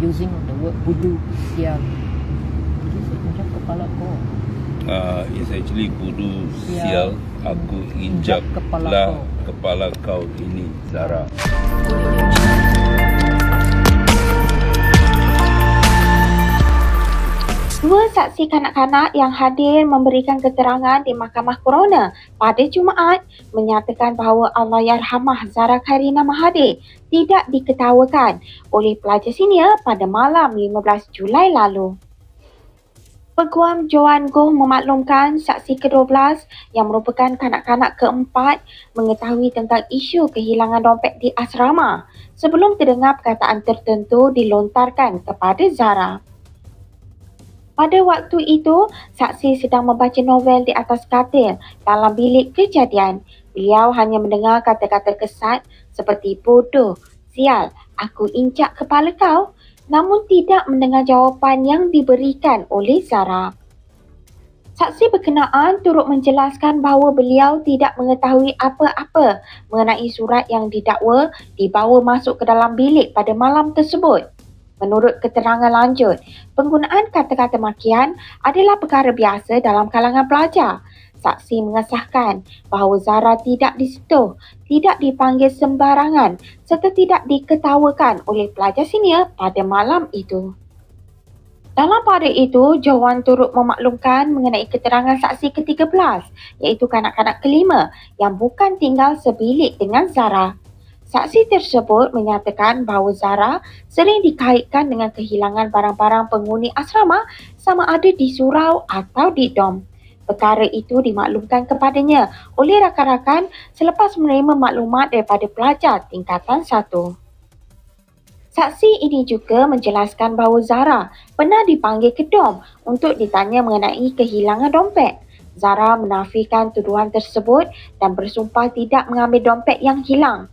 using the word budu sial. This is injak kepala kau. It's actually budu sial. Aku injak kepala kau ini, Zara. Dua saksi kanak-kanak yang hadir memberikan keterangan di Mahkamah Coroner pada Jumaat menyatakan bahawa Allahyarhamah Zara Khairina Mahathir tidak diketawakan oleh pelajar senior pada malam 15 Julai lalu. Peguam Joan Goh memaklumkan saksi ke-12 yang merupakan kanak-kanak keempat mengetahui tentang isu kehilangan dompet di asrama sebelum terdengar perkataan tertentu dilontarkan kepada Zara. Pada waktu itu, saksi sedang membaca novel di atas katil dalam bilik kejadian. Beliau hanya mendengar kata-kata kesat seperti bodoh, sial, aku injak kepala kau, namun tidak mendengar jawapan yang diberikan oleh Zara. Saksi berkenaan turut menjelaskan bahawa beliau tidak mengetahui apa-apa mengenai surat yang didakwa dibawa masuk ke dalam bilik pada malam tersebut. Menurut keterangan lanjut, penggunaan kata-kata makian adalah perkara biasa dalam kalangan pelajar. Saksi mengesahkan bahawa Zara tidak disentuh, tidak dipanggil sembarangan serta tidak diketawakan oleh pelajar senior pada malam itu. Dalam pada itu, Joan turut memaklumkan mengenai keterangan saksi ke-13 iaitu kanak-kanak kelima yang bukan tinggal sebilik dengan Zara. Saksi tersebut menyatakan bahawa Zara sering dikaitkan dengan kehilangan barang-barang penghuni asrama sama ada di surau atau di dom. Perkara itu dimaklumkan kepadanya oleh rakan-rakan selepas menerima maklumat daripada pelajar tingkatan 1. Saksi ini juga menjelaskan bahawa Zara pernah dipanggil ke dom untuk ditanya mengenai kehilangan dompet. Zara menafikan tuduhan tersebut dan bersumpah tidak mengambil dompet yang hilang.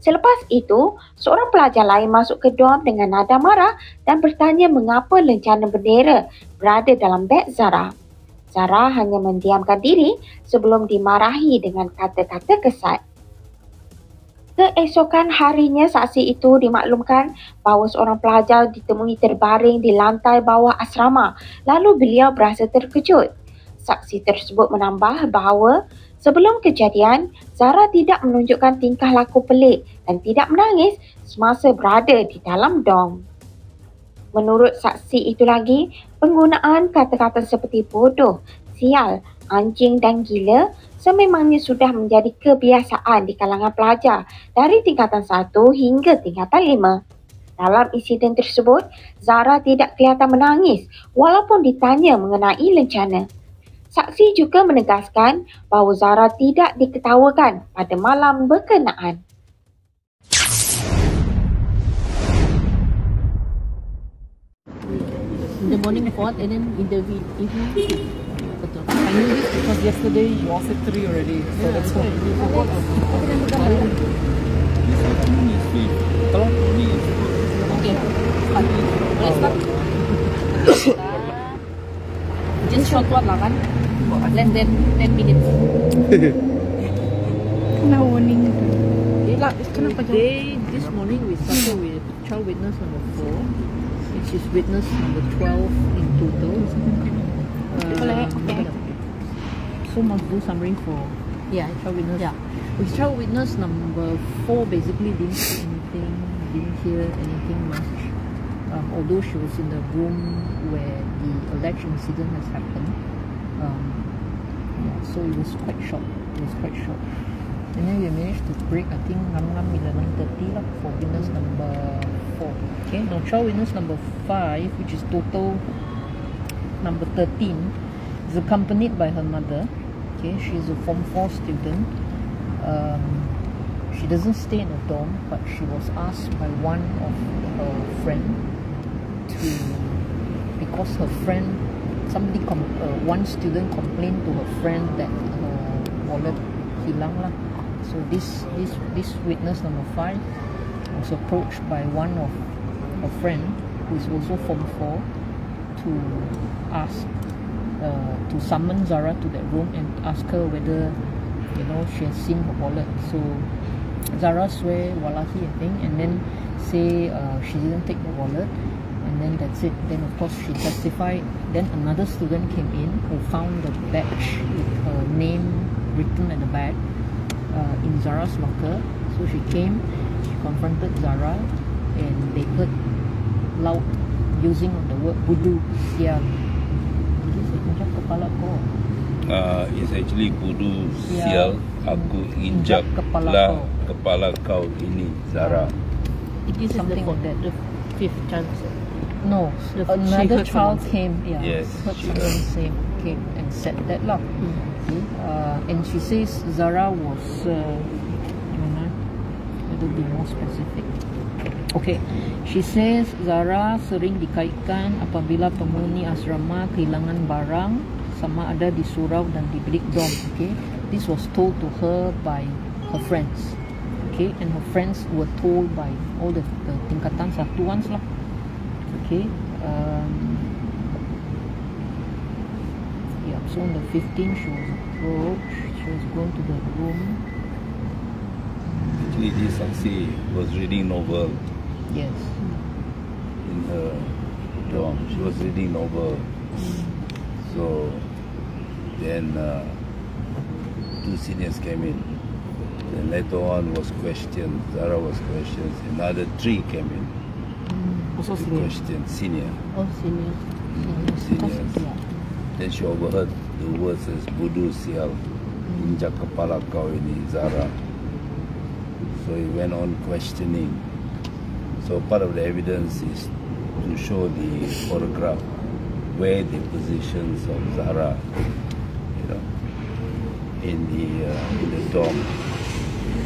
Selepas itu, seorang pelajar lain masuk ke dom dengan nada marah dan bertanya mengapa lencana bendera berada dalam beg Zara. Zara hanya mendiamkan diri sebelum dimarahi dengan kata-kata kesat. Keesokan harinya, saksi itu dimaklumkan bahawa seorang pelajar ditemui terbaring di lantai bawah asrama, lalu beliau berasa terkejut. Saksi tersebut menambah bahawa sebelum kejadian, Zara tidak menunjukkan tingkah laku pelik dan tidak menangis semasa berada di dalam dom. Menurut saksi itu lagi, penggunaan kata-kata seperti bodoh, sial, anjing dan gila sememangnya sudah menjadi kebiasaan di kalangan pelajar dari tingkatan 1 hingga tingkatan 5. Dalam insiden tersebut, Zara tidak kelihatan menangis walaupun ditanya mengenai lencana. Saksi juga menegaskan bahawa Zara tidak diketawakan pada malam berkenaan. In the morning 4 and then in the evening 5. Betul. I knew this because yesterday you all said 3 already. So that's why. Okay. Boleh start? Just short one lah kan? Less than 10 minutes. Kena warning. This morning we started with child witness number 4, which is witness number 12 in total. So must do summary for child witness. Yeah. With child witness number 4 basically didn't see anything, didn't hear anything much. Although she was in the room where the alleged incident has happened. So it was quite short. And then we managed to break, I think, 11:30 for witness number 4. Okay, now child witness number 5, which is total number 13, is accompanied by her mother. Okay, she's a Form 4 student. She doesn't stay in a dorm, but she was asked by one of her friend because her friend, one student complained to her friend that her wallet hilang lah. So this witness number 5 was approached by one of her friend who is also Form 4 to ask to summon Zara to that room and ask her whether she has seen her wallet. So Zara swear wallahi, I think, and then say she didn't take the wallet. and then that's it. Then of course she testified. Then another student came in who found the badge with her name written at the back in Zara's locker. So she came, she confronted Zara, and they heard loud using of the word budu sial. Macam kepala kau. It's actually budu sial, aku injak lah kepala kau ini, Zara. It is something like that. The fifth child. No, another child came. Yeah, Yes, heard she someone say, came and said that lah. And she says Zara was. To be more specific. Okay, she says Zara sering dikaitkan apabila penghuni asrama kehilangan barang sama ada di surau dan di bilik dom. Okay, this was told to her by her friends. Okay, and her friends were told by all the tingkatan satuans lah. Okay, yeah. So on the 15th, she was approached. She was going to the room. Actually, this Saksi was reading novel Yes. in her dorm. She was reading novel. So then two seniors came in. Then later on was questioned. Zara was questioned. Another three came in. Also to senior. question senior. Oh, senior. Seniors. Yeah. Then she overheard the words as budu sial, injak kepala kau ini, Zara. So he went on questioning. So part of the evidence is to show the photograph where the positions of Zara, you know, in the dorm,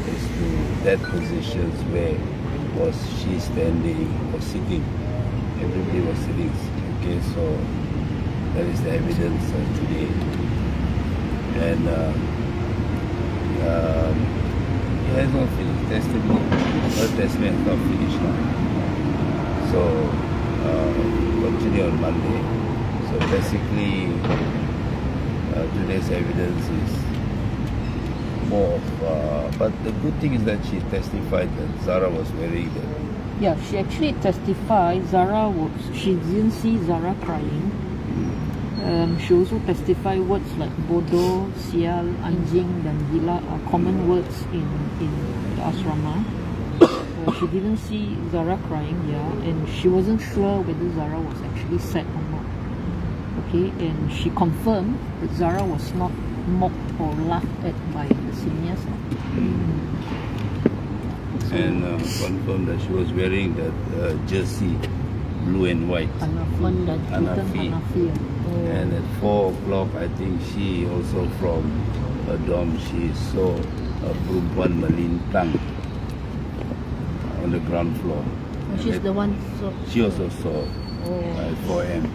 is to that positions where was she standing or sitting. Everybody was sitting. Okay, so that is the evidence today. And it has not finished. Testimony, her testimony has not finished now. So continue on Monday. So basically, today's evidence is more of. But the good thing is that she testified that Zara was wearing that. Yeah, she actually testified. She didn't see Zara crying. She also testified words like bodoh, sial, anjing, dan gila are common words in the asrama. She didn't see Zara crying, yeah, and she wasn't sure whether Zara was actually sad or not. Okay, and she confirmed that Zara was not mocked or laughed at by the seniors. And confirmed that she was wearing that jersey, blue and white. Hanafi. And at 4 o'clock, I think she also from her dorm, she saw a perempuan melintang on the ground floor. She's the one. So She also saw at 4 a.m.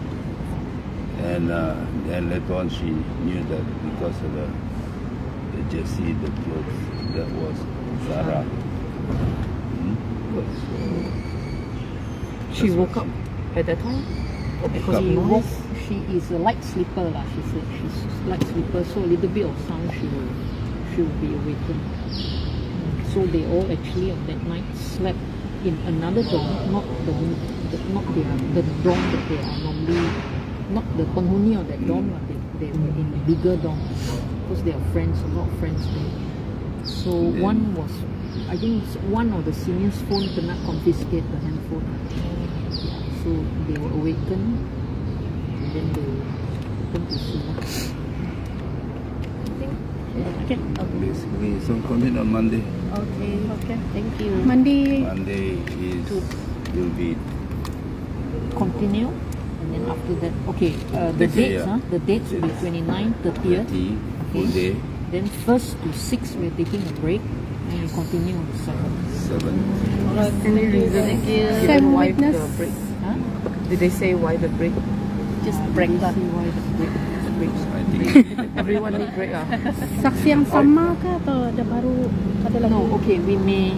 And then later on, she knew that because of the jersey, the clothes, that was Zara. she woke up at that time. Because Woke of noise. She is a light sleeper lah. She said she's light sleeper, so a little bit of sound she will be awakened. So they all actually on that night slept in another dorm, not the dorm that they are normally, not the penghuni of that dorm, but they were in a bigger dorm because they are friends, a lot of friends there. So one was, I think one of the seniors' phone kena confiscate the handphone. So they were awakened, and then they opened to see. Okay. Basically, so continue on Monday. Okay. Thank you. Monday. Monday will be Continue, and then after that, okay, the Okay, dates, yeah. the dates will be 29, 30th. 30, full day, Then 1st to 6th we're taking a break, and we continue on the 7th. 7. Any reason given why the break? Huh? Did they say why the break? Just break lah. See why the break. I think Everyone need break ah. Saksi yang sama ke atau ada baru ada lagi? No, okay, we may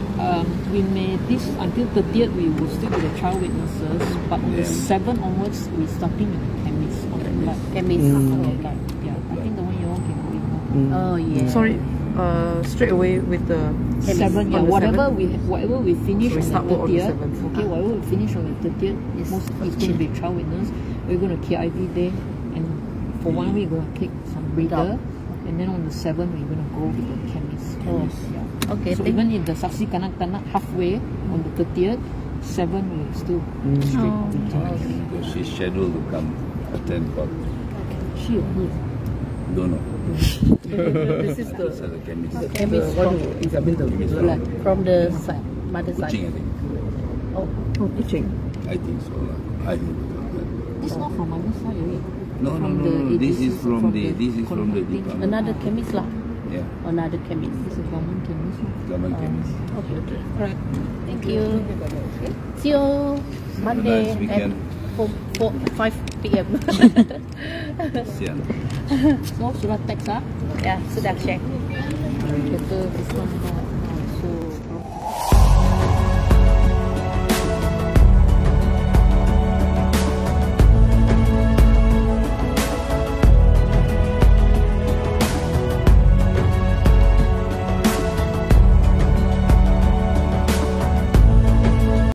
this until 30th we will stick with the trial witnesses, but on the Yeah. 7th onwards we starting with the chemist on the blood. Chemist. On the blood. Yeah, I think the one you all can go in now. Oh yeah. Sorry, straight away with the 7, yeah, on the whatever 7th. whatever we finish So we on start the work on the 30th, 7th. okay, whatever we finish on the 30th, most it's going to be trial witness. We're going to KIV day, and for 1 week we're going to take some breather, and then on the 7th we're going to go to the chemist. Yeah. Okay, So even if the saksi kena halfway on the 30th, 7 will still straight to chemist. Because she's scheduled to come attend court. She or he? Don't know. This is These are the chemists. chemist Blood. from the side, mother side. Kuching, I think. Oh, teaching. I think so. I think. It's not from other side, right? No. This is from the department. another chemist lah. Yeah, Another chemist. It's a government chemist. government chemist. Okay, okay. Right. Thank you. See you Monday Nice at weekend. 5 p.m. Sian. So, sudah text ah? Ya, sudah check. Better this one.